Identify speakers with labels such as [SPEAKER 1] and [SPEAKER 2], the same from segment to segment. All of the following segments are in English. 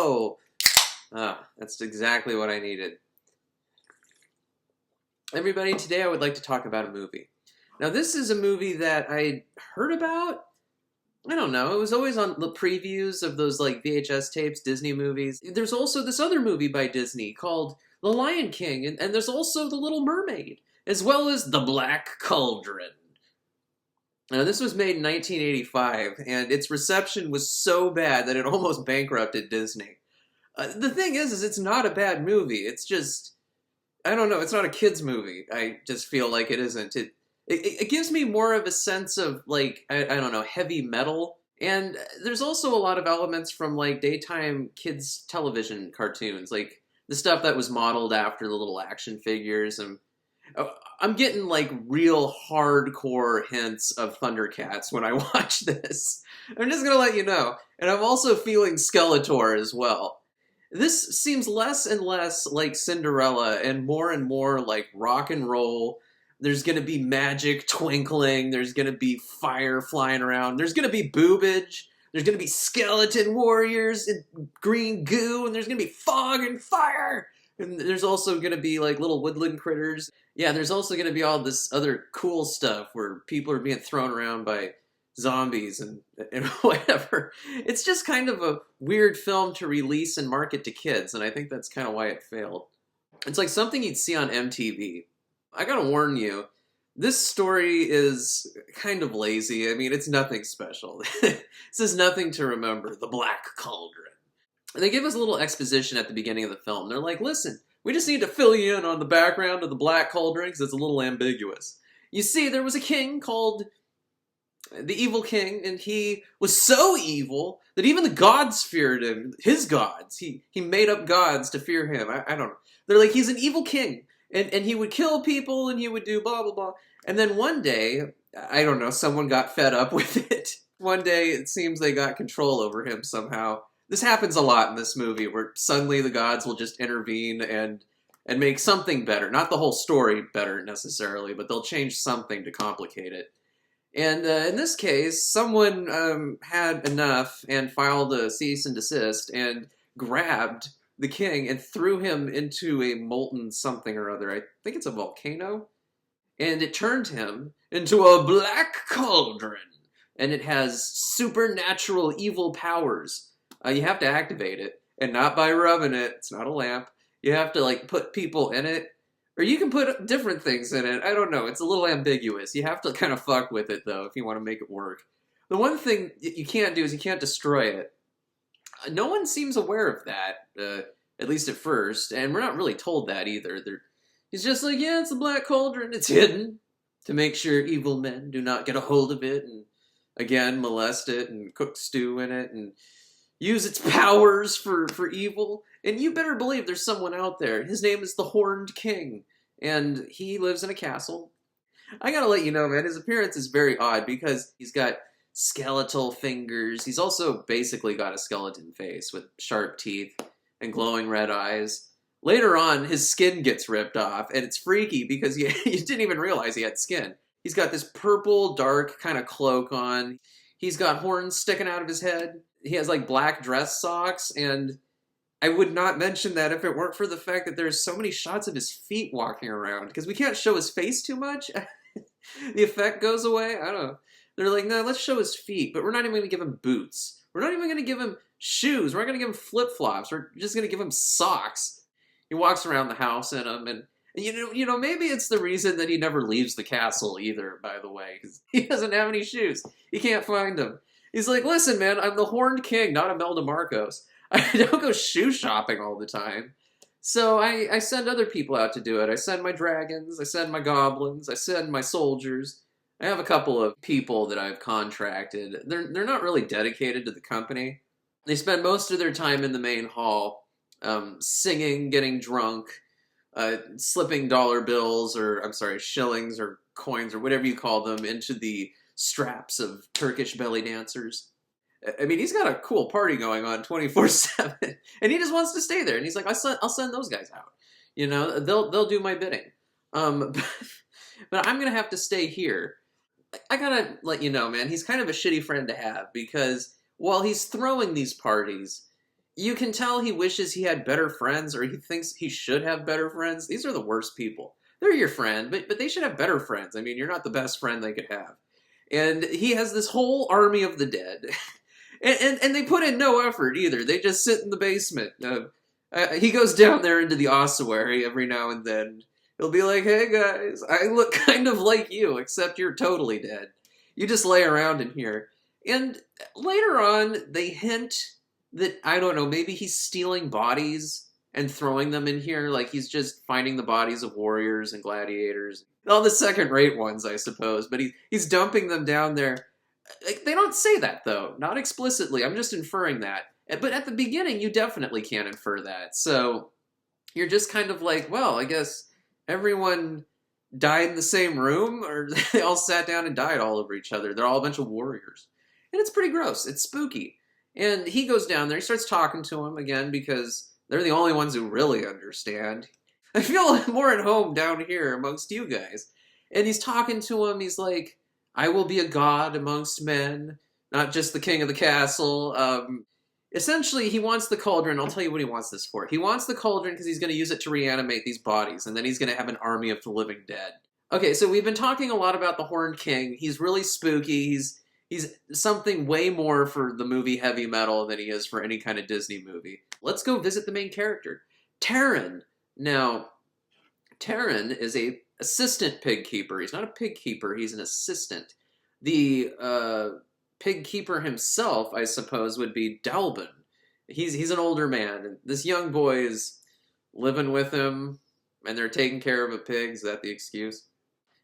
[SPEAKER 1] go! Ah, that's exactly what I needed. Everybody, today I would like to talk about a movie. Now, this is a movie that I heard about. I don't know. It was always on the previews of those like VHS tapes, Disney movies. There's also this other movie by Disney called The Lion King, and there's also The Little Mermaid, as well as The Black Cauldron. Now, this was made in 1985, and its reception was so bad that it almost bankrupted Disney. The thing is it's not a bad movie. It's just, I don't know, it's not a kid's movie. I just feel like it isn't. It gives me more of a sense of, like, I don't know, heavy metal. And there's also a lot of elements from, like, daytime kids' television cartoons, like the stuff that was modeled after the little action figures. And I'm getting, like, real hardcore hints of Thundercats when I watch this. I'm just gonna let you know. And I'm also feeling Skeletor as well. This seems less and less like Cinderella and more like rock and roll. There's going to be magic twinkling. There's going to be fire flying around. There's going to be boobage. There's going to be skeleton warriors and green goo. And there's going to be fog and fire. And there's also going to be like little woodland critters. Yeah, there's also going to be all this other cool stuff where people are being thrown around by zombies and whatever. It's just kind of a weird film to release and market to kids, and I think that's kind of why it failed. It's like something you'd see on MTV. I gotta warn you, this story is kind of lazy. I mean, it's nothing special. This is nothing to remember. The Black Cauldron. And they give us a little exposition at the beginning of the film. They're like, listen, we just need to fill you in on the background of the Black Cauldron because it's a little ambiguous. You see, there was a king called the evil king, and he was so evil that even the gods feared him. His gods. He made up gods to fear him. I don't know. They're like, he's an evil king, and he would kill people, and he would do blah, blah, blah. And then one day, I don't know, someone got fed up with it. One day, it seems they got control over him somehow. This happens a lot in this movie, where suddenly the gods will just intervene and make something better. Not the whole story better, necessarily, but they'll change something to complicate it. And in this case, someone had enough and filed a cease and desist and grabbed the king and threw him into a molten something or other. I think it's a volcano. And it turned him into a black cauldron. And it has supernatural evil powers. You have to activate it, and not by rubbing it. It's not a lamp. You have to, like, put people in it. Or you can put different things in it. I don't know. It's a little ambiguous. You have to kind of fuck with it, though, if you want to make it work. The one thing you can't do is you can't destroy it. No one seems aware of that, at least at first. And we're not really told that, either. He's just like, yeah, it's a black cauldron. It's hidden to make sure evil men do not get a hold of it and, again, molest it and cook stew in it and use its powers for evil. And you better believe there's someone out there. His name is the Horned King, and he lives in a castle. I gotta let you know, man, his appearance is very odd because he's got skeletal fingers. He's also basically got a skeleton face with sharp teeth and glowing red eyes. Later on, his skin gets ripped off, and it's freaky because you didn't even realize he had skin. He's got this purple, dark kind of cloak on. He's got horns sticking out of his head. He has, like, black dress socks, and I would not mention that if it weren't for the fact that there's so many shots of his feet walking around, because we can't show his face too much. The effect goes away. I don't know. They're like, no, let's show his feet, but we're not even going to give him boots. We're not even going to give him shoes. We're not going to give him flip-flops. We're just going to give him socks. He walks around the house in them, and you know, maybe it's the reason that he never leaves the castle either, by the way, because he doesn't have any shoes. He can't find them. He's like, listen, man, I'm the Horned King, not Imelda Marcos. I don't go shoe shopping all the time. So I send other people out to do it. I send my dragons, I send my goblins, I send my soldiers. I have a couple of people that I've contracted. They're not really dedicated to the company. They spend most of their time in the main hall, singing, getting drunk, slipping dollar bills, or, I'm sorry, shillings or coins or whatever you call them, into the straps of Turkish belly dancers. I mean, he's got a cool party going on 24/7, and he just wants to stay there. And he's like, I'll send those guys out. You know, they'll do my bidding. But I'm gonna have to stay here. I gotta let you know, man, he's kind of a shitty friend to have, because while he's throwing these parties, You can tell he wishes he had better friends, or he thinks he should have better friends. These are the worst people. They're your friend, but they should have better friends. I mean, you're not the best friend they could have. And he has this whole army of the dead. And they put in no effort either. They just sit in the basement. He goes down there into the ossuary every now and then. He'll be like, hey guys, I look kind of like you, except you're totally dead. You just lay around in here. And later on, they hint that, I don't know, maybe he's stealing bodies and throwing them in here. Like he's just finding the bodies of warriors and gladiators. All the second-rate ones, I suppose. But he's dumping them down there. Like, they don't say that, though. Not explicitly. I'm just inferring that. But at the beginning, you definitely can't infer that. So you're just kind of like, well, I guess everyone died in the same room, or they all sat down and died all over each other. They're all a bunch of warriors. And it's pretty gross. It's spooky. And he goes down there, he starts talking to him again, because they're the only ones who really understand. I feel more at home down here amongst you guys. And he's talking to him, he's like, I will be a god amongst men, not just the king of the castle. Essentially, he wants the cauldron. I'll tell you what he wants this for. He wants the cauldron because he's going to use it to reanimate these bodies, and then he's going to have an army of the living dead. Okay, so we've been talking a lot about the Horned King. He's really spooky. He's something way more for the movie heavy metal than he is for any kind of Disney movie. Let's go visit the main character, Taran. Now, Taran is a assistant pig keeper. He's not a pig keeper, he's an assistant. The pig keeper himself, I suppose, would be Dalbin. He's an older man, and this young boy is living with him, and they're taking care of a pig. Is that the excuse?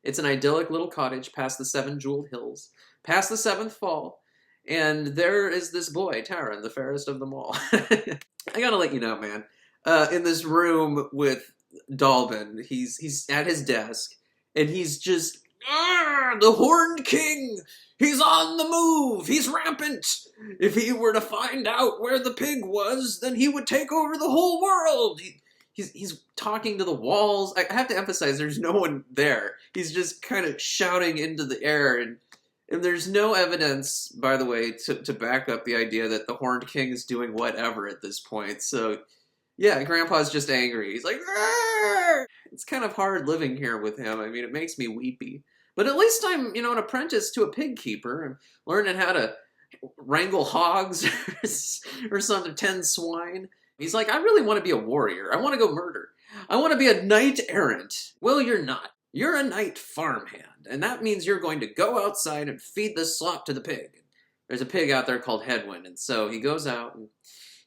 [SPEAKER 1] It's an idyllic little cottage past the Seven Jeweled Hills, past the Seventh Fall, and there is this boy, Taran, the fairest of them all. I gotta let you know, man, in this room with Dalbin, he's at his desk, and he's just, the Horned King! He's on the move! He's rampant! If he were to find out where the pig was, then he would take over the whole world! He's talking to the walls. I have to emphasize, there's no one there. He's just kind of shouting into the air, and there's no evidence, by the way, to back up the idea that the Horned King is doing whatever at this point, so yeah, Grandpa's just angry. He's like, argh! It's kind of hard living here with him. I mean, it makes me weepy. But at least I'm, an apprentice to a pig keeper. I'm learning how to wrangle hogs or something, tend swine. He's like, I really want to be a warrior. I want to go murder. I want to be a knight errant. Well, you're not. You're a knight farmhand. And that means you're going to go outside and feed the slop to the pig. There's a pig out there called Headwind. And so he goes out and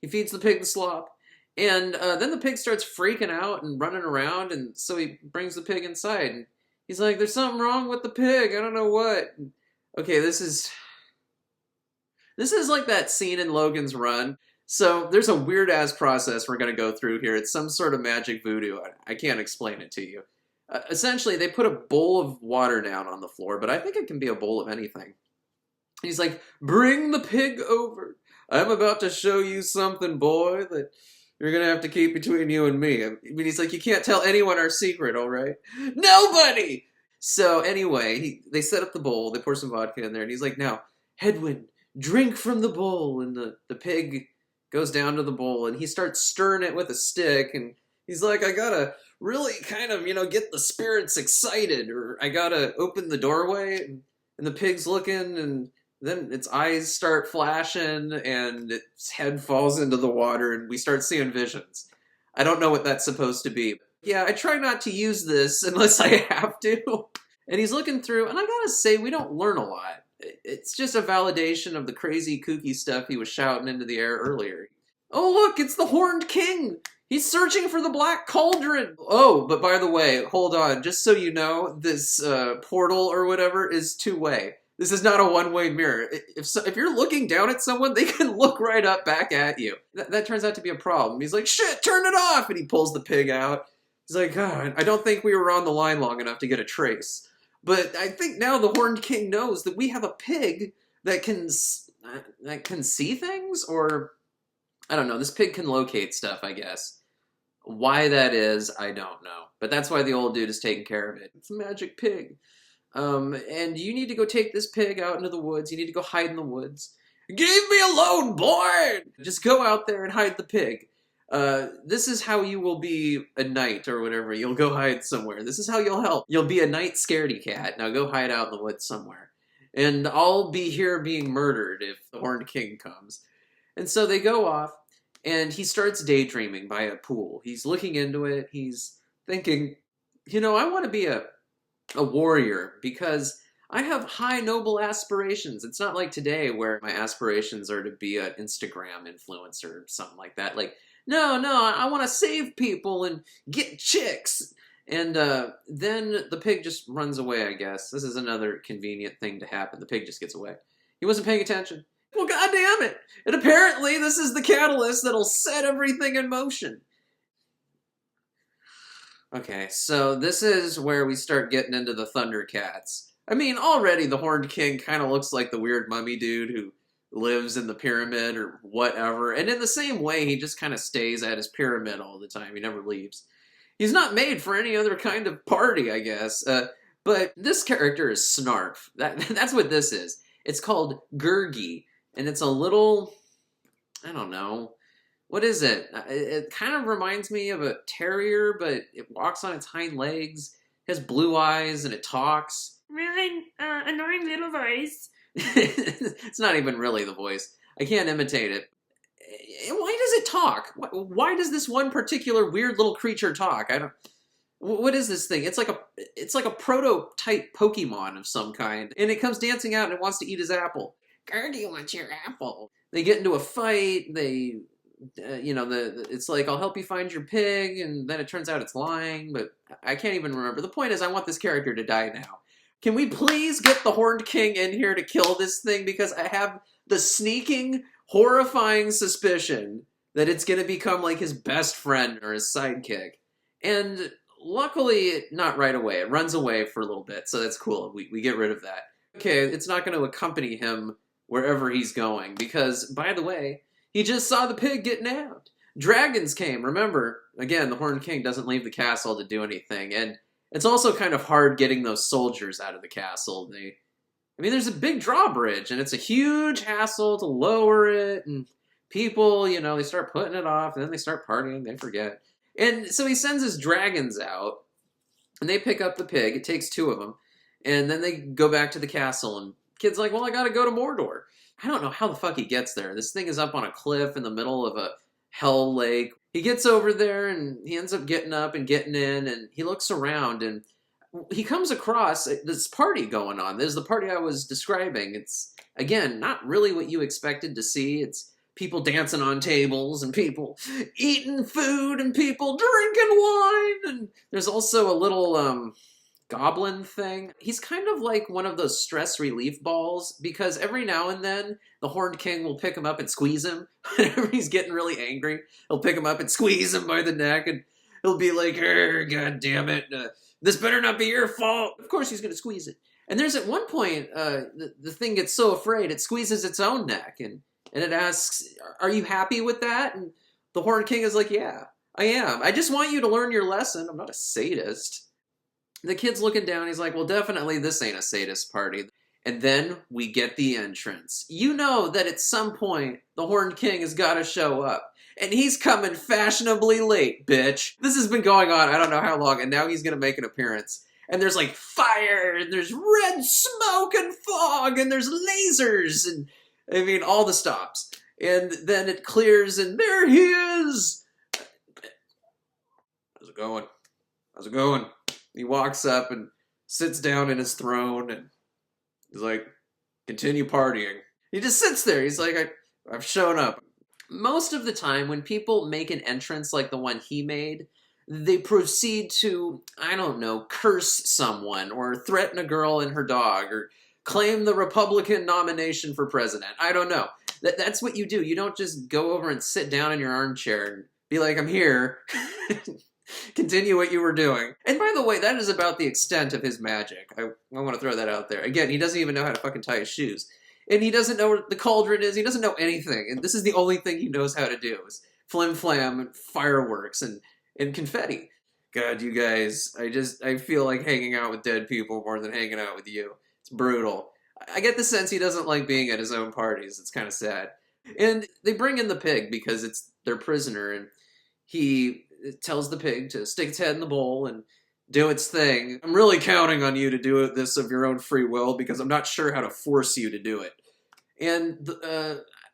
[SPEAKER 1] he feeds the pig the slop. And then the pig starts freaking out and running around, and so he brings the pig inside, and he's like, there's something wrong with the pig, I don't know what. Okay, this is like that scene in Logan's Run. So there's a weird-ass process we're going to go through here. It's some sort of magic voodoo. I can't explain it to you. Essentially, they put a bowl of water down on the floor, but I think it can be a bowl of anything. He's like, bring the pig over. I'm about to show you something, boy, that you're going to have to keep between you and me. I mean, he's like, you can't tell anyone our secret, all right? Nobody! So anyway, they set up the bowl, they pour some vodka in there, and he's like, now, Headwind, drink from the bowl. And the pig goes down to the bowl, and he starts stirring it with a stick, and he's like, I gotta really kind of, get the spirits excited, or I gotta open the doorway, and the pig's looking, and then its eyes start flashing, and its head falls into the water, and we start seeing visions. I don't know what that's supposed to be. Yeah, I try not to use this unless I have to. And he's looking through, and I gotta say, we don't learn a lot. It's just a validation of the crazy, kooky stuff he was shouting into the air earlier. Oh, look, it's the Horned King! He's searching for the Black Cauldron! Oh, but by the way, hold on, just so you know, this portal or whatever is two-way. This is not a one-way mirror. If you're looking down at someone, they can look right up back at you. That turns out to be a problem. He's like, shit, turn it off! And he pulls the pig out. He's like, God, I don't think we were on the line long enough to get a trace. But I think now the Horned King knows that we have a pig that can see things, or I don't know. This pig can locate stuff, I guess. Why that is, I don't know. But that's why the old dude is taking care of it. It's a magic pig. And you need to go take this pig out into the woods. You need to go hide in the woods. Leave me alone, boy! Just go out there and hide the pig. This is how you will be a knight or whatever. You'll go hide somewhere. This is how you'll help. You'll be a night scaredy cat. Now go hide out in the woods somewhere. And I'll be here being murdered if the Horned King comes. And so they go off, and he starts daydreaming by a pool. He's looking into it. He's thinking, you know, I want to be a warrior because I have high noble aspirations. It's not like today where my aspirations are to be an Instagram influencer or something like that. Like, no, I want to save people and get chicks. And then the pig just runs away, I guess. This is another convenient thing to happen. The pig just gets away. He wasn't paying attention. Well, goddamn it. And apparently this is the catalyst that'll set everything in motion. Okay, so this is where we start getting into the Thundercats. I mean, already the Horned King kind of looks like the weird mummy dude who lives in the pyramid or whatever. And in the same way, he just kind of stays at his pyramid all the time. He never leaves. He's not made for any other kind of party, I guess. But this character is Snarf. That's what this is. It's called Gurgi. And it's a little, I don't know. What is it? It kind of reminds me of a terrier, but it walks on its hind legs. It has blue eyes and it talks.
[SPEAKER 2] Really annoying little voice.
[SPEAKER 1] It's not even really the voice. I can't imitate it. Why does it talk? Why does this one particular weird little creature talk? I don't. What is this thing? It's like a prototype Pokemon of some kind, and it comes dancing out and it wants to eat his apple. Gurgi wants your apple. They get into a fight. They, it's like, I'll help you find your pig, and then it turns out it's lying. But I can't even remember. The point is, I want this character to die now. Can we please get the Horned King in here to kill this thing? Because I have the sneaking, horrifying suspicion that it's going to become like his best friend or his sidekick. And luckily, not right away. It runs away for a little bit, so that's cool. We get rid of that. Okay, it's not going to accompany him wherever he's going, because, by the way, he just saw the pig get nabbed. Dragons came, remember. Again, the Horned King doesn't leave the castle to do anything, and it's also kind of hard getting those soldiers out of the castle. There's a big drawbridge, and it's a huge hassle to lower it, and people, they start putting it off, and then they start partying, they forget. And so he sends his dragons out, and they pick up the pig. It takes 2 of them, and then they go back to the castle, and kid's like, well, I gotta go to Mordor. I don't know how the fuck he gets there. This thing is up on a cliff in the middle of a hell lake. He gets over there, and he ends up getting up and getting in, and he looks around, and he comes across this party going on. There's the party I was describing. It's, again, not really what you expected to see. It's people dancing on tables, and people eating food, and people drinking wine, and there's also a little, goblin thing. He's kind of like one of those stress relief balls, because every now and then the Horned King will pick him up and squeeze him. Whenever he's getting really angry, he'll pick him up and squeeze him by the neck, and he'll be like, God damn it, this better not be your fault. Of course he's going to squeeze it. And there's at one point, the thing gets so afraid, it squeezes its own neck, and it asks, are you happy with that? And the Horned King is like, yeah, I am. I just want you to learn your lesson. I'm not a sadist. The kid's looking down. He's like, well, definitely this ain't a sadist party. And then we get the entrance. You know that at some point, the Horned King has got to show up. And he's coming fashionably late, bitch. This has been going on I don't know how long, and now he's going to make an appearance. And there's like fire, and there's red smoke and fog, and there's lasers, and all the stops. And then it clears, and there he is! How's it going? How's it going? He walks up and sits down in his throne, and he's like, continue partying. He just sits there. He's like, I've shown up. Most of the time, when people make an entrance like the one he made, they proceed to, I don't know, curse someone, or threaten a girl and her dog, or claim the Republican nomination for president. I don't know. That's what you do. You don't just go over and sit down in your armchair and be like, I'm here. Continue what you were doing. And by the way, that is about the extent of his magic. I want to throw that out there. Again, he doesn't even know how to fucking tie his shoes. And he doesn't know what the cauldron is. He doesn't know anything. And this is the only thing he knows how to do, is flim-flam and fireworks and confetti. God, you guys, I feel like hanging out with dead people more than hanging out with you. It's brutal. I get the sense he doesn't like being at his own parties. It's kind of sad. And they bring in the pig because it's their prisoner, and he tells the pig to stick its head in the bowl and do its thing. I'm really counting on you to do this of your own free will because I'm not sure how to force you to do it. And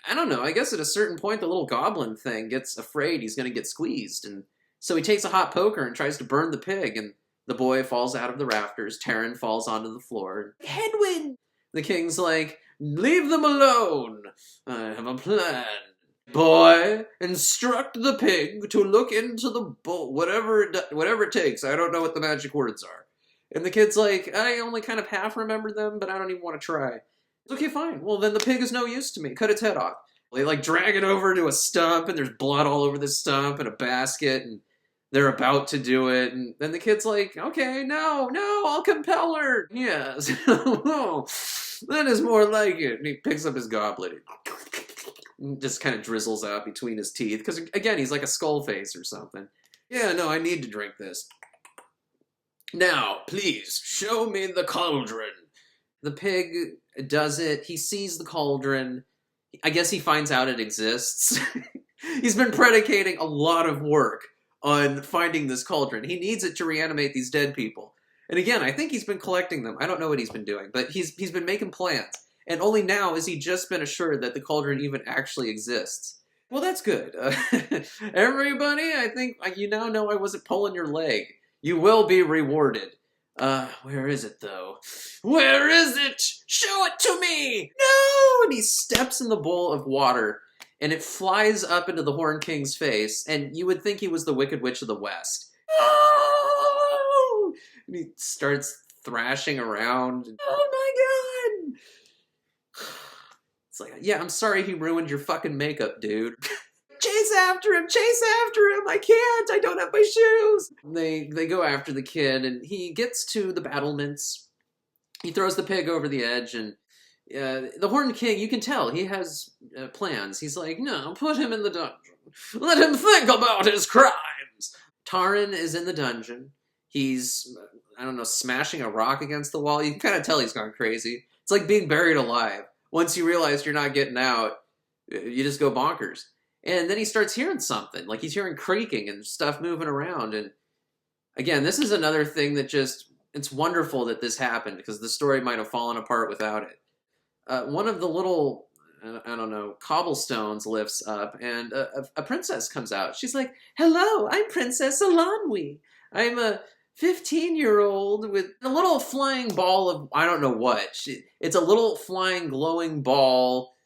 [SPEAKER 1] I don't know, I guess at a certain point the little goblin thing gets afraid he's going to get squeezed, and so he takes a hot poker and tries to burn the pig, and the boy falls out of the rafters. Taryn falls onto the floor. Headwind! The king's like, leave them alone. I have a plan. Boy, instruct the pig to look into the bowl, whatever it takes. I don't know what the magic words are. And the kid's like, I only kind of half remember them, but I don't even want to try. Okay, fine. Well, then the pig is no use to me. Cut its head off. They like drag it over to a stump, and there's blood all over the stump and a basket, and they're about to do it, and then the kid's like, okay, no, I'll compel her. Yes. Oh, that is more like it. And he picks up his goblet and just kind of drizzles out between his teeth, because, again, he's like a skull face or something. Yeah, no, I need to drink this. Now, please, show me the cauldron. The pig does it. He sees the cauldron. I guess he finds out it exists. He's been predicating a lot of work on finding this cauldron. He needs it to reanimate these dead people. And again, I think he's been collecting them. I don't know what he's been doing, but he's been making plans. And only now has he just been assured that the cauldron even actually exists. Well, that's good. Everybody, I think you now know I wasn't pulling your leg. You will be rewarded. Where is it, though? Where is it? Show it to me! No! And he steps in the bowl of water, and it flies up into the Horned King's face, and you would think he was the Wicked Witch of the West. Oh! And he starts thrashing around. Oh my god! It's like, yeah, I'm sorry he ruined your fucking makeup, dude. Chase after him! Chase after him! I can't! I don't have my shoes! They go after the kid, and he gets to the battlements. He throws the pig over the edge, and the Horned King, you can tell, he has plans. He's like, no, put him in the dungeon. Let him think about his crimes! Taran is in the dungeon. He's, I don't know, smashing a rock against the wall. You can kind of tell he's gone crazy. It's like being buried alive. Once you realize you're not getting out, you just go bonkers. And then he starts hearing something, like he's hearing creaking and stuff moving around. And again, this is another thing that just, it's wonderful that this happened, because the story might have fallen apart without it. One of the little, I don't know, cobblestones lifts up, and a princess comes out. She's like, hello, I'm Princess Alanwi. I'm a 15-year-old with a little flying ball of, I don't know what. It's a little flying glowing ball.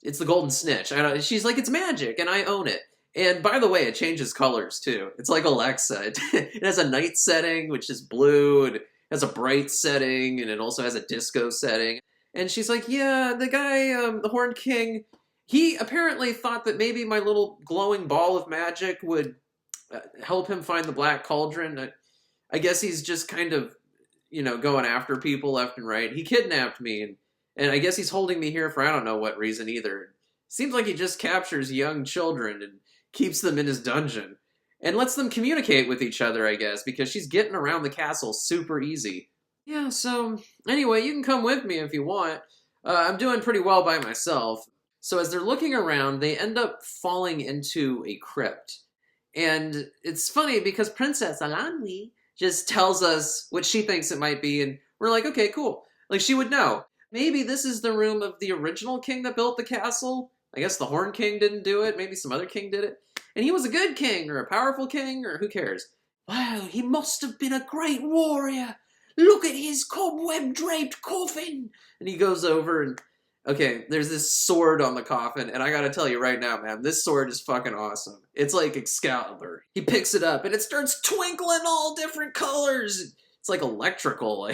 [SPEAKER 1] It's the golden snitch. She's like, it's magic, and I own it. And by the way, it changes colors, too. It's like Alexa. It has a night setting, which is blue, and it has a bright setting, and it also has a disco setting. And she's like, yeah, the guy, the Horned King, he apparently thought that maybe my little glowing ball of magic would help him find the Black Cauldron. I guess he's just kind of, going after people left and right. He kidnapped me, and I guess he's holding me here for I don't know what reason either. Seems like he just captures young children and keeps them in his dungeon. And lets them communicate with each other, I guess, because she's getting around the castle super easy. Yeah, so, anyway, you can come with me if you want. I'm doing pretty well by myself. So as they're looking around, they end up falling into a crypt. And it's funny because Princess Alanwi just tells us what she thinks it might be, and we're like, okay, cool. Like, she would know. Maybe this is the room of the original king that built the castle. I guess the Horned King didn't do it. Maybe some other king did it. And he was a good king, or a powerful king, or who cares? Wow, he must have been a great warrior. Look at his cobweb-draped coffin. And he goes over and, okay, there's this sword on the coffin, and I gotta tell you right now, man, this sword is fucking awesome. It's like Excalibur. He picks it up, and it starts twinkling all different colors. It's like electrical.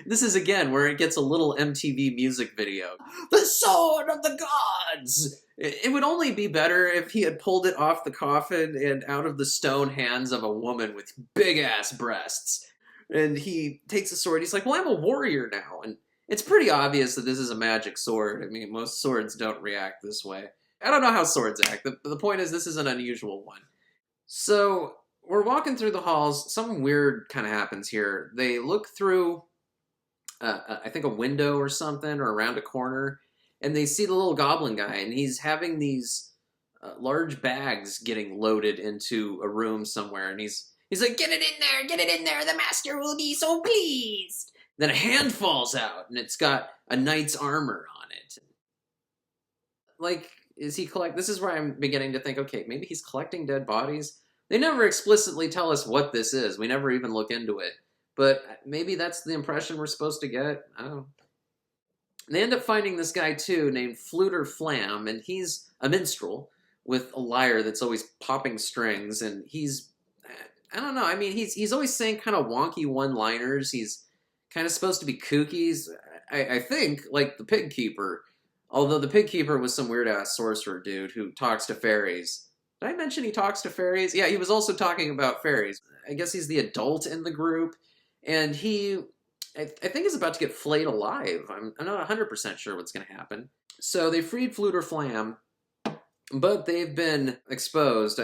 [SPEAKER 1] This is, again, where it gets a little MTV music video. The sword of the gods! It would only be better if he had pulled it off the coffin and out of the stone hands of a woman with big-ass breasts. And he takes the sword. He's like, well, I'm a warrior now. And it's pretty obvious that this is a magic sword. I mean, most swords don't react this way. I don't know how swords act. The point is, this is an unusual one. So we're walking through the halls. Something weird kind of happens here. They look through I think a window or something, or around a corner, and they see the little goblin guy, and he's having these large bags getting loaded into a room somewhere, and he's like, "Get it in there, get it in there! The master will be so pleased." Then a hand falls out, and it's got a knight's armor on it. Like, is he collect? This is where I'm beginning to think, okay, maybe he's collecting dead bodies. They never explicitly tell us what this is. We never even look into it. But maybe that's the impression we're supposed to get. I don't know. They end up finding this guy, too, named Fluter Flam, and he's a minstrel with a lyre that's always popping strings, and he's, I don't know, I mean, he's always saying kind of wonky one-liners. He's kind of supposed to be kooky. I think, like the Pig Keeper, although the Pig Keeper was some weird-ass sorcerer dude who talks to fairies. Did I mention he talks to fairies? Yeah, he was also talking about fairies. I guess he's the adult in the group, and I think is about to get flayed alive. I'm not 100% sure what's going to happen. So they freed Fluter Flam, but they've been exposed.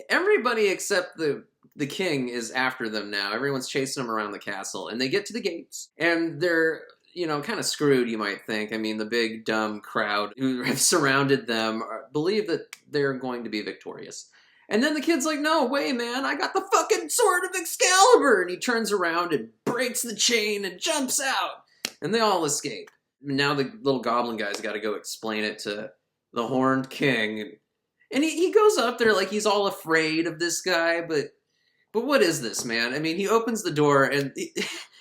[SPEAKER 1] Everybody except the king is after them now. Everyone's chasing them around the castle, and they get to the gates, and they're, you know, kind of screwed, you might think. I mean, the big, dumb crowd who have surrounded them believe that they're going to be victorious. And then the kid's like, "No way, man, I got the fucking sword of Excalibur!" And he turns around and breaks the chain and jumps out. And they all escape. Now the little goblin guy's got to go explain it to the Horned King. And he goes up there like he's all afraid of this guy, but what is this, man? I mean, he opens the door, and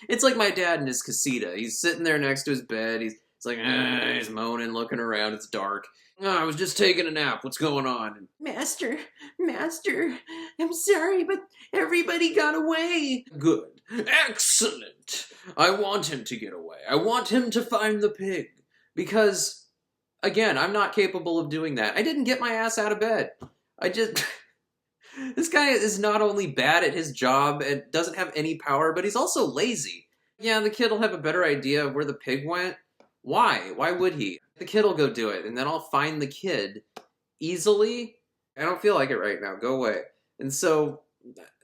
[SPEAKER 1] it's like my dad in his casita. He's sitting there next to his bed. He's like, he's moaning, looking around. It's dark. "Oh, I was just taking a nap. What's going on?" "Master, I'm sorry, but everybody got away." "Good. Excellent. I want him to get away. I want him to find the pig. Because, again, I'm not capable of doing that. I didn't get my ass out of bed. I just..." This guy is not only bad at his job and doesn't have any power, but he's also lazy. Yeah, the kid will have a better idea of where the pig went. Why? Why would he? The kid will go do it, and then I'll find the kid easily. I don't feel like it right now. Go away. And so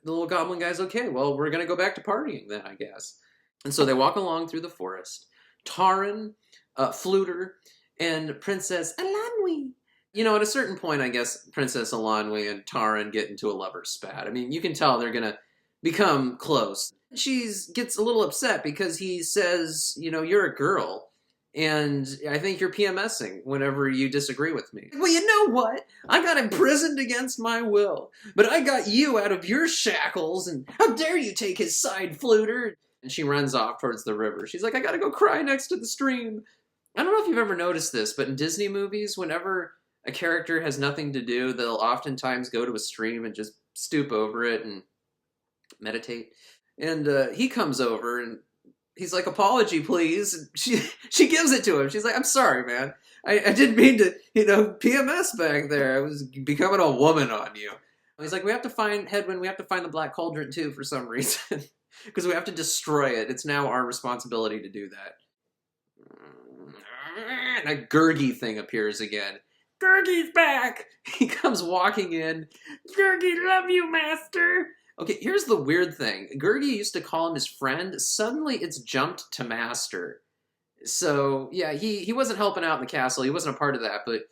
[SPEAKER 1] the little goblin guy's, "Okay, well, we're going to go back to partying then, I guess." And so they walk along through the forest. Taran, Fluter, and Princess Alanwi. You know, at a certain point, I guess Princess Alanwi and Taran get into a lover's spat. I mean, you can tell they're going to become close. She gets a little upset because he says, you know, "You're a girl, and I think you're PMSing whenever you disagree with me." "Well, you know what? I got imprisoned against my will, but I got you out of your shackles, and how dare you take his side, Fluter?" And she runs off towards the river. She's like, "I gotta go cry next to the stream." I don't know if you've ever noticed this, but in Disney movies, whenever a character has nothing to do, they'll oftentimes go to a stream and just stoop over it and meditate. And he comes over, and he's like, "Apology, please." And she gives it to him. She's like, "I'm sorry, man. I didn't mean to, you know, PMS back there. I was becoming a woman on you." He's like, "We have to find Hedwyn. We have to find the Black Cauldron, too, for some reason. Because we have to destroy it. It's now our responsibility to do that." And a Gurgi thing appears again. "Gurgi's back!" He comes walking in.
[SPEAKER 2] Gurgi, love you, master.
[SPEAKER 1] Okay, here's the weird thing. Gurgi used to call him his friend. Suddenly, it's jumped to master. So, yeah, he wasn't helping out in the castle. He wasn't a part of that, but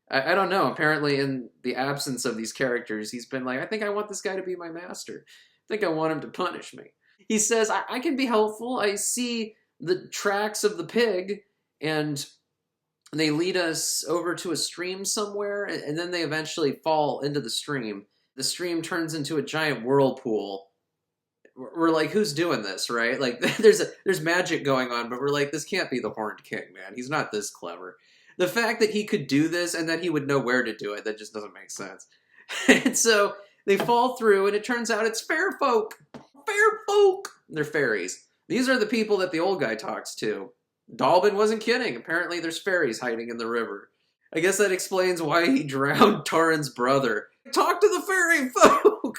[SPEAKER 1] I don't know. Apparently, in the absence of these characters, he's been like, "I think I want this guy to be my master. I think I want him to punish me." He says, I can be helpful. I see the tracks of the pig, and they lead us over to a stream somewhere, and then they eventually fall into the stream. The stream turns into a giant whirlpool. We're like, who's doing this, right? Like, there's magic going on, but we're like, this can't be the Horned King, man. He's not this clever. The fact that he could do this and that he would know where to do it, that just doesn't make sense. And so they fall through, and it turns out it's fair folk. Fair folk! They're fairies. These are the people that the old guy talks to. Dalbin wasn't kidding. Apparently there's fairies hiding in the river. I guess that explains why he drowned Taran's brother. Talk to the fairy folk!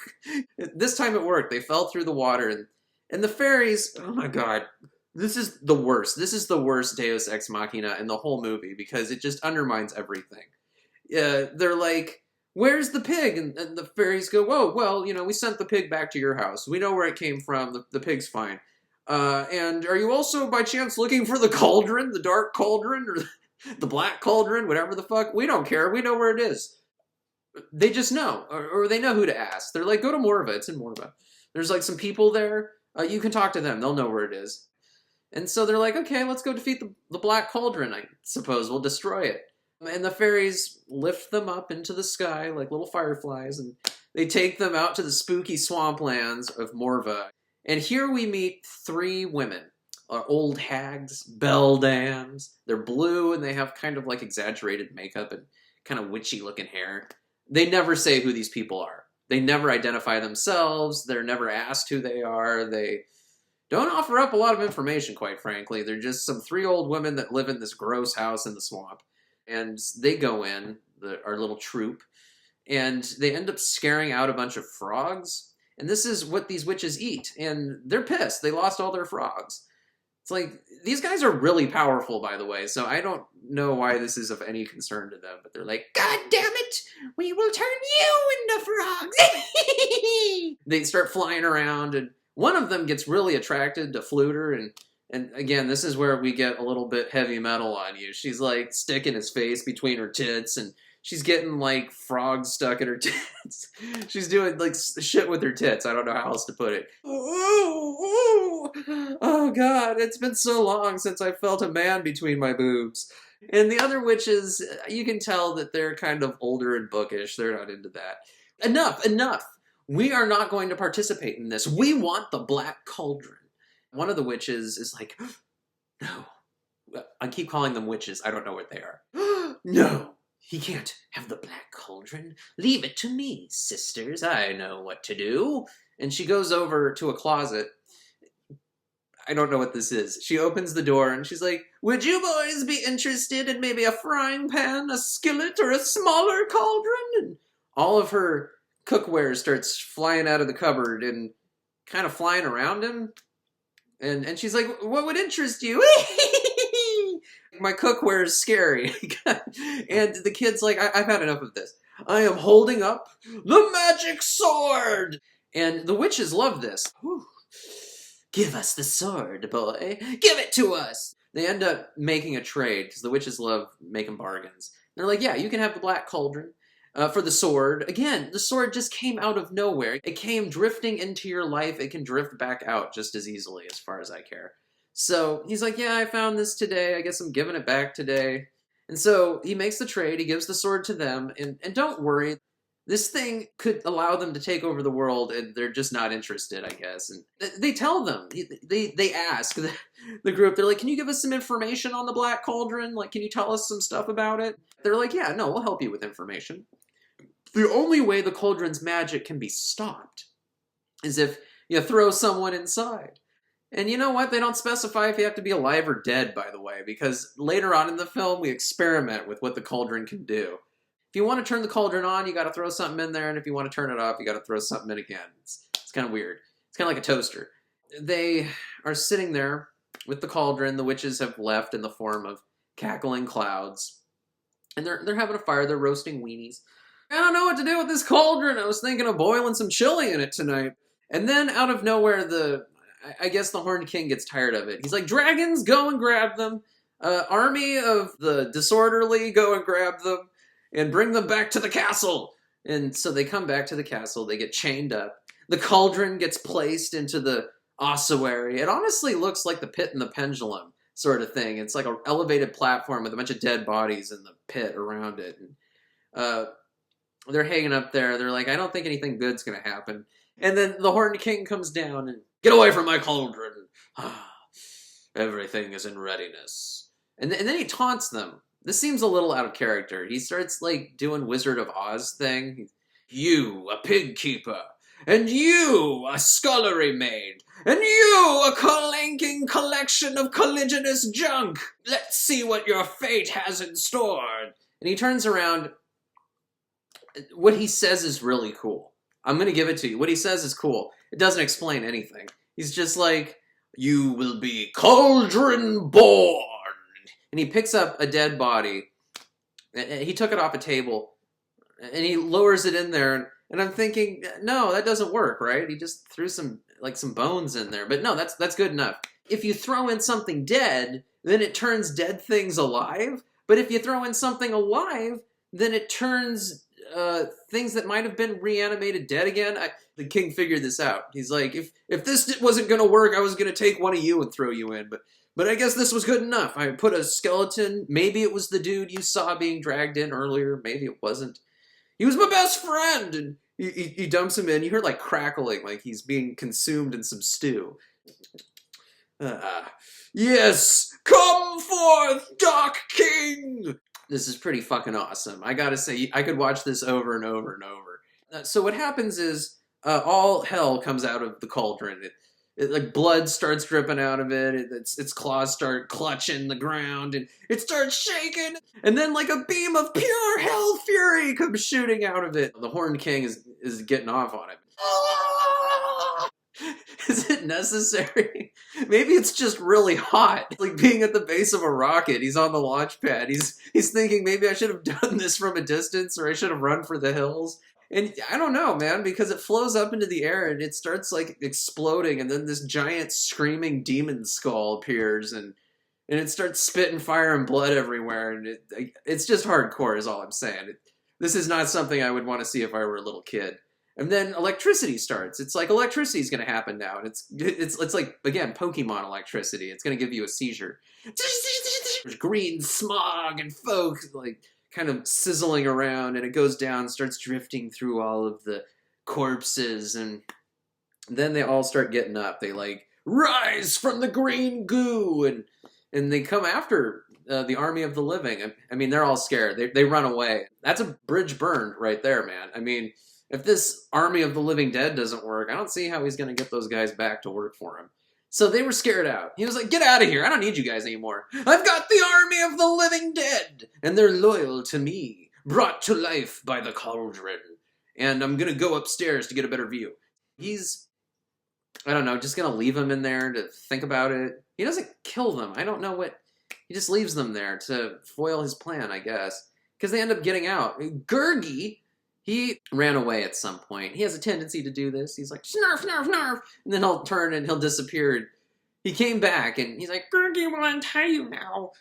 [SPEAKER 1] This time it worked. They fell through the water, and the fairies, oh my god, this is the worst. This is the worst Deus Ex Machina in the whole movie, because it just undermines everything. They're like, "Where's the pig?" And the fairies go, "Whoa, well, you know, we sent the pig back to your house. We know where it came from. The pig's fine." And are you also by chance looking for the cauldron, the dark cauldron, or the black cauldron, whatever the fuck? We don't care. We know where it is. They just know, or they know who to ask. They're like, go to Morva. It's in Morva. There's like some people there. You can talk to them. They'll know where it is. And so they're like, okay, let's go defeat the Black Cauldron, I suppose. We'll destroy it. And the fairies lift them up into the sky like little fireflies, and they take them out to the spooky swamplands of Morva. And here we meet 3 women. Old hags, beldams. They're blue, and they have kind of like exaggerated makeup and kind of witchy-looking hair. They never say who these people are. They never identify themselves. They're never asked who they are. They don't offer up a lot of information, quite frankly. They're just some 3 old women that live in this gross house in the swamp. And they go in, our little troop, and they end up scaring out a bunch of frogs. And this is what these witches eat. And they're pissed. They lost all their frogs. It's like, these guys are really powerful, by the way, so I don't know why this is of any concern to them, but they're like, God damn it, we will turn you into frogs! They start flying around, and one of them gets really attracted to Fluter, and again, this is where we get a little bit heavy metal on you. She's like sticking his face between her tits, and she's getting like frogs stuck in her tits. She's doing like shit with her tits. I don't know how else to put it. Oh God, it's been so long since I felt a man between my boobs. And the other witches, you can tell that they're kind of older and bookish. They're not into that. Enough, enough. We are not going to participate in this. We want the Black Cauldron. One of the witches is like, no. I keep calling them witches. I don't know what they are. No. He can't have the Black Cauldron. Leave it to me, sisters. I know what to do. And she goes over to a closet. I don't know what this is. She opens the door and she's like, would you boys be interested in maybe a frying pan, a skillet, or a smaller cauldron? And all of her cookware starts flying out of the cupboard and kind of flying around him. And she's like, what would interest you? My cookware is scary. And the kid's like, I've had enough of this. I am holding up the magic sword. And the witches love this. Whew. Give us the sword, boy. Give it to us. They end up making a trade because the witches love making bargains. They're like, yeah, you can have the Black Cauldron for the sword. Again, the sword just came out of nowhere. It came drifting into your life. It can drift back out just as easily as far as I care. So he's like, yeah, I found this today. I guess I'm giving it back today. And so he makes the trade. He gives the sword to them. And don't worry. This thing could allow them to take over the world, and they're just not interested, I guess. And they tell them, they ask the group, they're like, can you give us some information on the Black Cauldron? Like, can you tell us some stuff about it? They're like, yeah, no, we'll help you with information. The only way the cauldron's magic can be stopped is if you throw someone inside. And you know what? They don't specify if you have to be alive or dead, by the way, because later on in the film, we experiment with what the cauldron can do. If you want to turn the cauldron on, you got to throw something in there, and if you want to turn it off, you got to throw something in again. It's kind of weird. It's kind of like a toaster. They are sitting there with the cauldron. The witches have left in the form of cackling clouds, and they're having a fire. They're roasting weenies. I don't know what to do with this cauldron. I was thinking of boiling some chili in it tonight. And then out of nowhere, I guess the Horned King gets tired of it. He's like, dragons, go and grab them. Army of the disorderly, go and grab them. And bring them back to the castle. And so they come back to the castle. They get chained up. The cauldron gets placed into the ossuary. It honestly looks like the Pit and the Pendulum sort of thing. It's like an elevated platform with a bunch of dead bodies in the pit around it. And they're hanging up there. They're like, I don't think anything good's going to happen. And then the Horned King comes down and, get away from my cauldron. Everything is in readiness. And then he taunts them. This seems a little out of character. He starts, like, doing Wizard of Oz thing. You, a pig keeper. And you, a scullery maid. And you, a clanking collection of colliginous junk. Let's see what your fate has in store. And he turns around. What he says is really cool. I'm going to give it to you. What he says is cool. It doesn't explain anything. He's just like, you will be cauldron born. And he picks up a dead body. And he took it off a table. And he lowers it in there. And I'm thinking, no, that doesn't work, right? He just threw some like some bones in there. But no, that's good enough. If you throw in something dead, then it turns dead things alive. But if you throw in something alive, then it turns things that might have been reanimated dead again. The king figured this out. He's like, if this wasn't going to work, I was going to take one of you and throw you in. But I guess this was good enough. I put a skeleton. Maybe it was the dude you saw being dragged in earlier. Maybe it wasn't. He was my best friend. And he dumps him in. You hear like crackling, like he's being consumed in some stew. Yes, come forth, Dark King! This is pretty fucking awesome. I gotta say, I could watch this over and over and over. So what happens is, all hell comes out of the cauldron. Like blood starts dripping out of it. Its claws start clutching the ground, and it starts shaking. And then like a beam of pure hell fury comes shooting out of it. The Horned King is getting off on it. Is it necessary? Maybe it's just really hot. Like being at the base of a rocket. He's on the launch pad. He's thinking maybe I should have done this from a distance, or I should have run for the hills. And I don't know, man, because it flows up into the air and it starts like exploding, and then this giant screaming demon skull appears, and it starts spitting fire and blood everywhere, and it's just hardcore is all I'm saying. This is not something I would want to see if I were a little kid. And then electricity starts. It's like electricity's going to happen now, and it's like, again, Pokemon electricity. It's going to give you a seizure. There's green smog and folks like kind of sizzling around, and it goes down, starts drifting through all of the corpses, and then they all start getting up. They like rise from the green goo, and they come after the army of the living. I mean, they're all scared. They run away. That's a bridge burned right there, man. I mean, if this army of the living dead doesn't work, I don't see how he's going to get those guys back to work for him. So they were scared out. He was like, get out of here. I don't need you guys anymore. I've got the army of the living dead, and they're loyal to me, brought to life by the cauldron. And I'm going to go upstairs to get a better view. He's, I don't know, just going to leave them in there to think about it. He doesn't kill them. I don't know what, he just leaves them there to foil his plan, I guess. Because they end up getting out. Gurgi, he ran away at some point. He has a tendency to do this. He's like, snarf, snarf, snarf. And then he'll turn and he'll disappear. He came back and he's like, Gurgi will untie you now.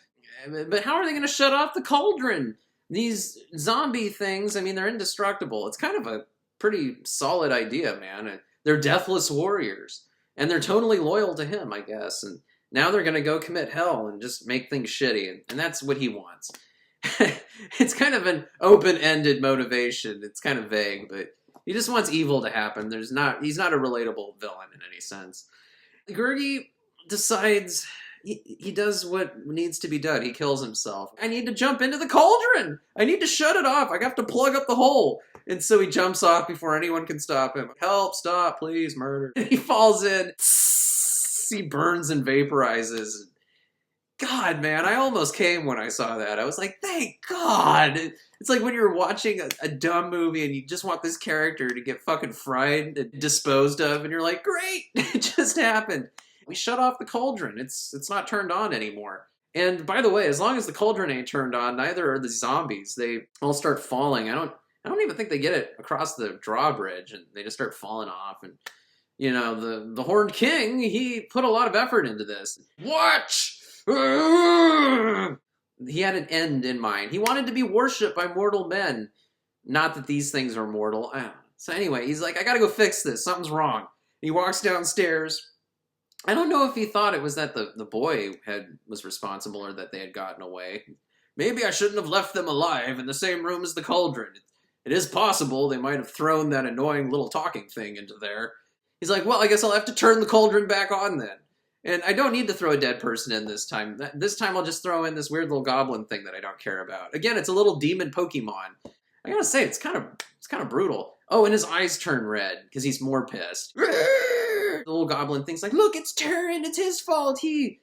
[SPEAKER 1] But how are they going to shut off the cauldron? These zombie things, I mean, they're indestructible. It's kind of a pretty solid idea, man. They're deathless warriors. And they're totally loyal to him, I guess. And now they're going to go commit hell and just make things shitty. And that's what he wants. It's kind of an open-ended motivation. It's kind of vague, but he just wants evil to happen. He's not a relatable villain in any sense. Gurgi decides he does what needs to be done. He kills himself. I need to jump into the cauldron. I need to shut it off. I have to plug up the hole. And so he jumps off before anyone can stop him. Help, stop, please, murder. And he falls in. He burns and vaporizes. God, man, I almost came when I saw that. I was like, thank God. It's like when you're watching a dumb movie and you just want this character to get fucking fried and disposed of, and you're like, great, it just happened. We shut off the cauldron. It's not turned on anymore. And by the way, as long as the cauldron ain't turned on, neither are the zombies. They all start falling. I don't even think they get it across the drawbridge, and they just start falling off. And you know, the Horned King, he put a lot of effort into this. Watch! He had an end in mind. He wanted to be worshipped by mortal men. Not that these things are mortal. So anyway, he's like, I gotta go fix this. Something's wrong. He walks downstairs. I don't know if he thought it was that the boy was responsible or that they had gotten away. Maybe I shouldn't have left them alive in the same room as the cauldron. It is possible they might have thrown that annoying little talking thing into there. He's like, well, I guess I'll have to turn the cauldron back on then. And I don't need to throw a dead person in this time. This time I'll just throw in this weird little goblin thing that I don't care about. Again, it's a little demon Pokemon. I gotta say, it's kind of brutal. Oh, and his eyes turn red because he's more pissed. The little goblin thing's like, look, it's Turin. It's his fault. I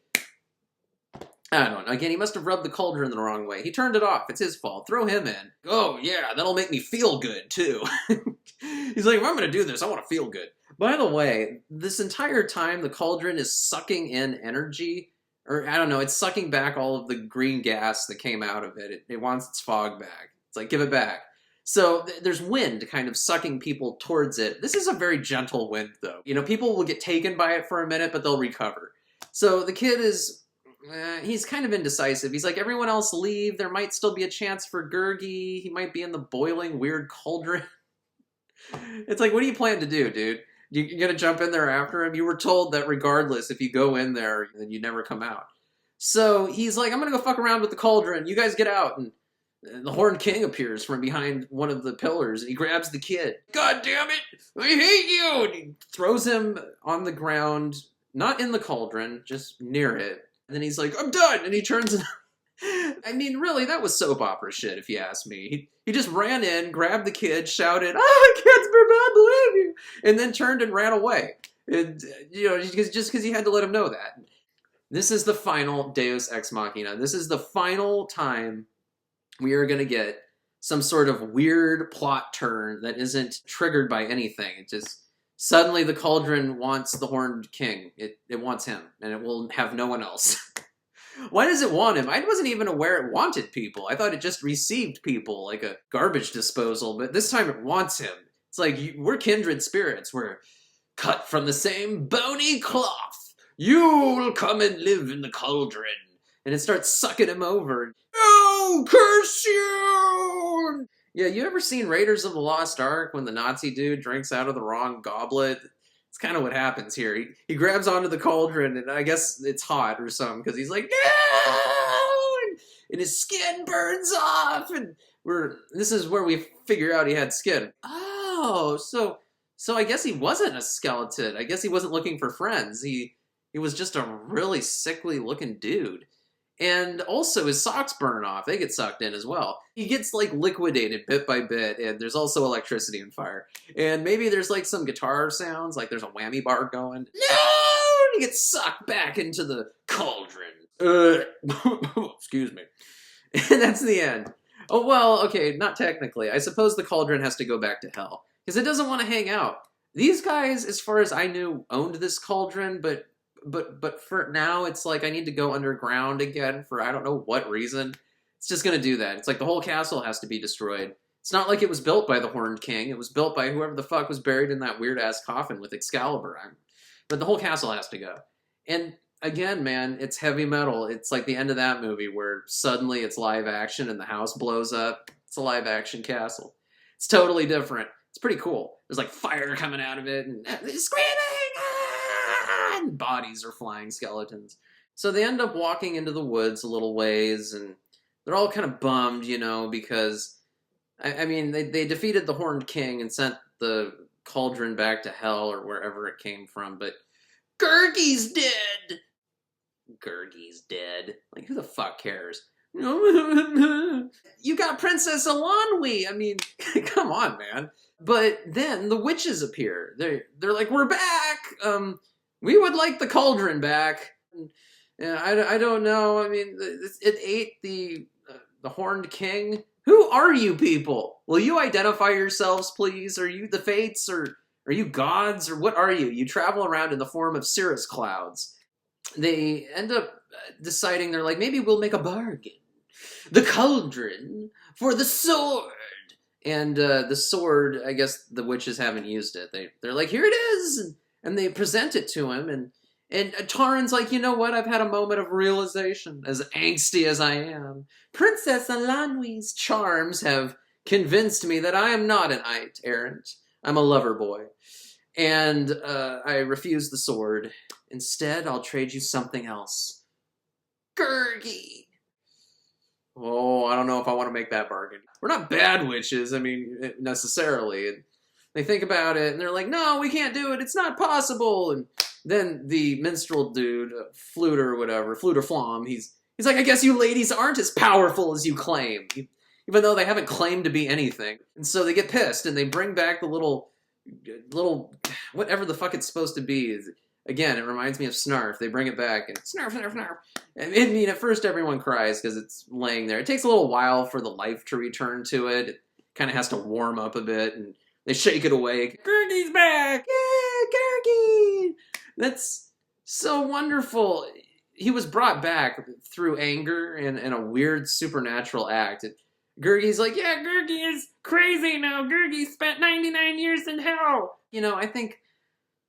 [SPEAKER 1] don't know. Again, he must have rubbed the cauldron the wrong way. He turned it off. It's his fault. Throw him in. Oh, yeah, that'll make me feel good, too. He's like, if I'm going to do this, I want to feel good. By the way, this entire time, the cauldron is sucking in energy. Or, I don't know, it's sucking back all of the green gas that came out of it. It wants its fog back. It's like, give it back. So there's wind kind of sucking people towards it. This is a very gentle wind, though. You know, people will get taken by it for a minute, but they'll recover. So the kid is, he's kind of indecisive. He's like, everyone else leave. There might still be a chance for Gurgi. He might be in the boiling, weird cauldron. It's like, what do you plan to do, dude? You're going to jump in there after him? You were told that regardless, if you go in there, then you never come out. So he's like, I'm going to go fuck around with the cauldron. You guys get out. And the Horned King appears from behind one of the pillars, and he grabs the kid. God damn it! I hate you! And he throws him on the ground, not in the cauldron, just near it. And then he's like, I'm done! And he turns and... I mean, really, that was soap opera shit, if you ask me. He just ran in, grabbed the kid, shouted, kid's bad, believe you! And then turned and ran away. And, you know, just because he had to let him know that. This is the final Deus Ex Machina. This is the final time we are going to get some sort of weird plot turn that isn't triggered by anything. It just, suddenly the cauldron wants the Horned King. It wants him, and it will have no one else. Why does it want him? I wasn't even aware it wanted people. I thought it just received people, like a garbage disposal, but this time it wants him. It's like, we're kindred spirits. We're cut from the same bony cloth. You will come and live in the cauldron. And it starts sucking him over. No, curse you! Yeah, you ever seen Raiders of the Lost Ark when the Nazi dude drinks out of the wrong goblet? It's kind of what happens here. He grabs onto the cauldron, and I guess it's hot or something, because he's like, no! And his skin burns off, and this is where we figure out he had skin. Oh, so I guess he wasn't a skeleton. I guess he wasn't looking for friends. He was just a really sickly looking dude. And also his socks burn off. They get sucked in as well. He gets like liquidated bit by bit, and there's also electricity and fire. And maybe there's like some guitar sounds, like there's a whammy bar going. No! And he gets sucked back into the cauldron. Excuse me. And that's the end. Oh, well, okay, not technically. I suppose the cauldron has to go back to hell, because it doesn't want to hang out. These guys, as far as I knew, owned this cauldron, but for now, it's like I need to go underground again for I don't know what reason. It's just going to do that. It's like the whole castle has to be destroyed. It's not like it was built by the Horned King. It was built by whoever the fuck was buried in that weird-ass coffin with Excalibur. But the whole castle has to go. And again, man, it's heavy metal. It's like the end of that movie where suddenly it's live action and the house blows up. It's a live-action castle. It's totally different. It's pretty cool. There's like fire coming out of it and screaming! And bodies are flying skeletons. So they end up walking into the woods a little ways, and they're all kind of bummed, you know, because, I mean, they defeated the Horned King and sent the cauldron back to hell or wherever it came from, but Gurgi's dead! Gurgi's dead. Like, who the fuck cares? You got Princess Alanwi! I mean, come on, man. But then the witches appear. They're like, we're back! We would like the cauldron back. Yeah, I don't know. I mean, it ate the Horned King. Who are you people? Will you identify yourselves, please? Are you the Fates, or are you gods, or what are you? You travel around in the form of cirrus clouds. They end up deciding, they're like, maybe we'll make a bargain. The cauldron for the sword. And the sword, I guess the witches haven't used it. They're like, here it is! And they present it to him, and Taran's like, you know what? I've had a moment of realization, as angsty as I am. Princess Alanwi's charms have convinced me that I am not an knight errant. I'm a lover boy. And I refuse the sword. Instead, I'll trade you something else. Gurgi! Oh, I don't know if I want to make that bargain. We're not bad witches, I mean, necessarily. They think about it, and they're like, no, we can't do it, it's not possible. And then the minstrel dude, flute or whatever, flute or flom, he's like, I guess you ladies aren't as powerful as you claim. Even though they haven't claimed to be anything. And so they get pissed, and they bring back the little, whatever the fuck it's supposed to be. Again, it reminds me of Snarf. They bring it back, and Snarf, Snarf, Snarf. And I mean, at first everyone cries because it's laying there. It takes a little while for the life to return to it. It kind of has to warm up a bit, and they shake it away. Gurgi's back! Yeah, Gurgi! That's so wonderful. He was brought back through anger and a weird supernatural act. Gurgi's like, yeah,
[SPEAKER 2] Gurgi is crazy now. Gurgi spent 99 years in hell.
[SPEAKER 1] I think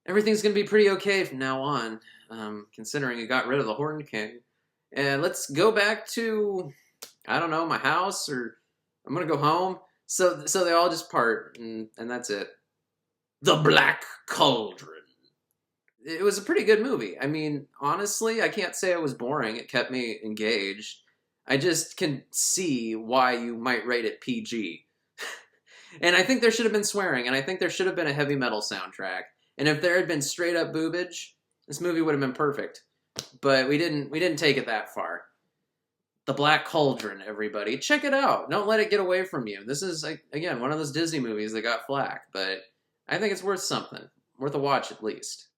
[SPEAKER 1] everything's gonna be pretty okay from now on, considering he got rid of the Horn King. And let's go back to, I don't know, my house, or I'm gonna go home. So they all just part, and that's it. The Black Cauldron. It was a pretty good movie. I mean, honestly, I can't say it was boring. It kept me engaged. I just can see why you might rate it PG. And I think there should have been swearing, and I think there should have been a heavy metal soundtrack. And if there had been straight up boobage, this movie would have been perfect. But we didn't take it that far. The Black Cauldron, everybody. Check it out. Don't let it get away from you. This is, again, one of those Disney movies that got flack, but I think it's worth something. Worth a watch, at least.